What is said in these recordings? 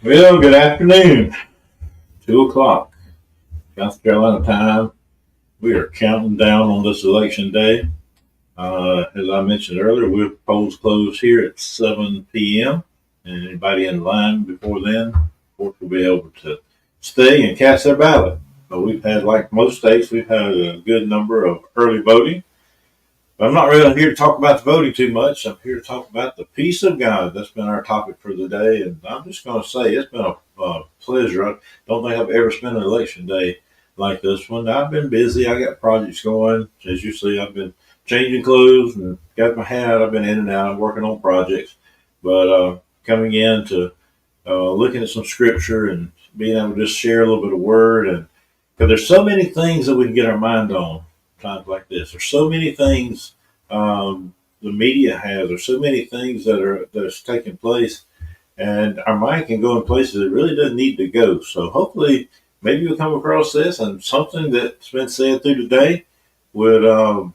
Well, good afternoon. 2 o'clock, South Carolina time. We are counting down on this election day. As I mentioned earlier, polls close here at 7 p.m. And anybody in line before then, of course, will be able to stay and cast their ballot. But we've had, like most states, we've had a good number of early voting. But I'm not really here to talk about the voting too much. I'm here to talk about the peace of God. That's been our topic for the day. And I'm just going to say it's been a pleasure. I don't think I've ever spent an election day like this one. I've been busy. I got projects going. As you see, I've been changing clothes and got my hat. I've been in and out. I'm working on projects. But coming in to looking at some scripture and being able to just share a little bit of word. And because there's so many things that we can get our mind on times like this. There's so many things the media has. There's so many things that's taking place, and our mind can go in places it really doesn't need to go. So hopefully, maybe you'll come across this and something that's been said through the day would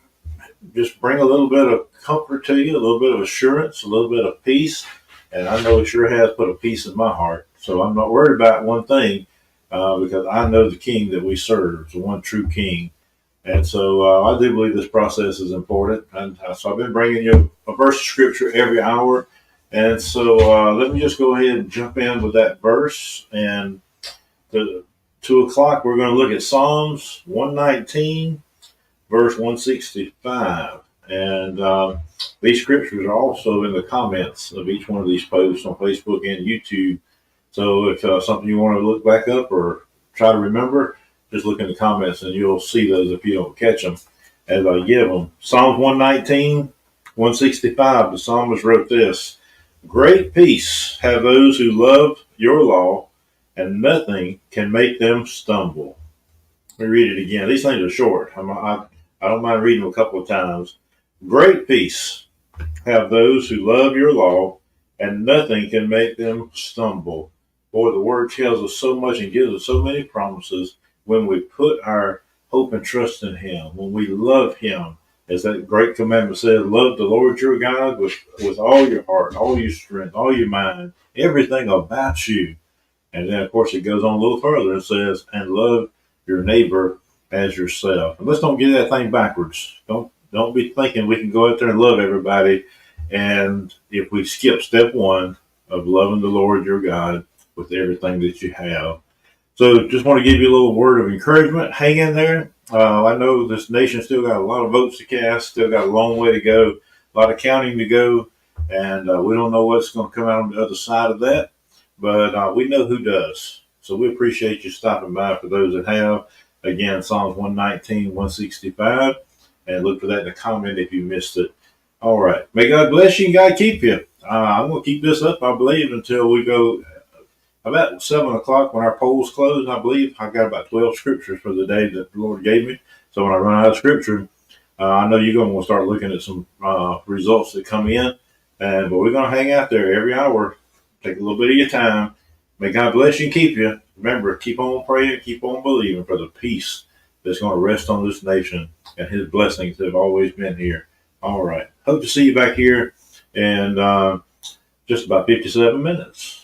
just bring a little bit of comfort to you, a little bit of assurance, a little bit of peace. And I know it sure has put a peace in my heart. So I'm not worried about one thing because I know the King that we serve, the one true King. And so I do believe this process is important. And so I've been bringing you a verse of scripture every hour. And so let me just go ahead and jump in with that verse. And the 2 o'clock, we're going to look at Psalms 119, verse 165. And these scriptures are also in the comments of each one of these posts on Facebook and YouTube. So if something you want to look back up or try to remember, just look in the comments and you'll see those if you don't catch them as I give them. Psalms 119, 165, the psalmist wrote this: Great peace have those who love your law, and nothing can make them stumble. Let me read it again. These things are short. I don't mind reading them a couple of times. Great peace have those who love your law, and nothing can make them stumble. Boy, the word tells us so much and gives us so many promises when we put our hope and trust in Him, when we love Him. As that great commandment says, love the Lord your God with all your heart, all your strength, all your mind, everything about you. And then, of course, it goes on a little further and says, and love your neighbor as yourself. And let's don't get that thing backwards. Don't be thinking we can go out there and love everybody. And if we skip step one of loving the Lord your God with everything that you have. So just want to give you a little word of encouragement. Hang in there. I know this nation still got a lot of votes to cast, still got a long way to go, a lot of counting to go, and we don't know what's going to come out on the other side of that, but we know who does. So we appreciate you stopping by for those that have. Again, Psalms 119, 165, and look for that in the comment if you missed it. All right. May God bless you and God keep you. I'm going to keep this up, I believe, until we go about 7 o'clock when our polls close. I believe I got about 12 scriptures for the day that the Lord gave me. So when I run out of scripture, I know you're going to want to start looking at some results that come in. But we're going to hang out there every hour. Take a little bit of your time. May God bless you and keep you. Remember, keep on praying, keep on believing for the peace that's going to rest on this nation, and His blessings have always been here. All right. Hope to see you back here in just about 57 minutes.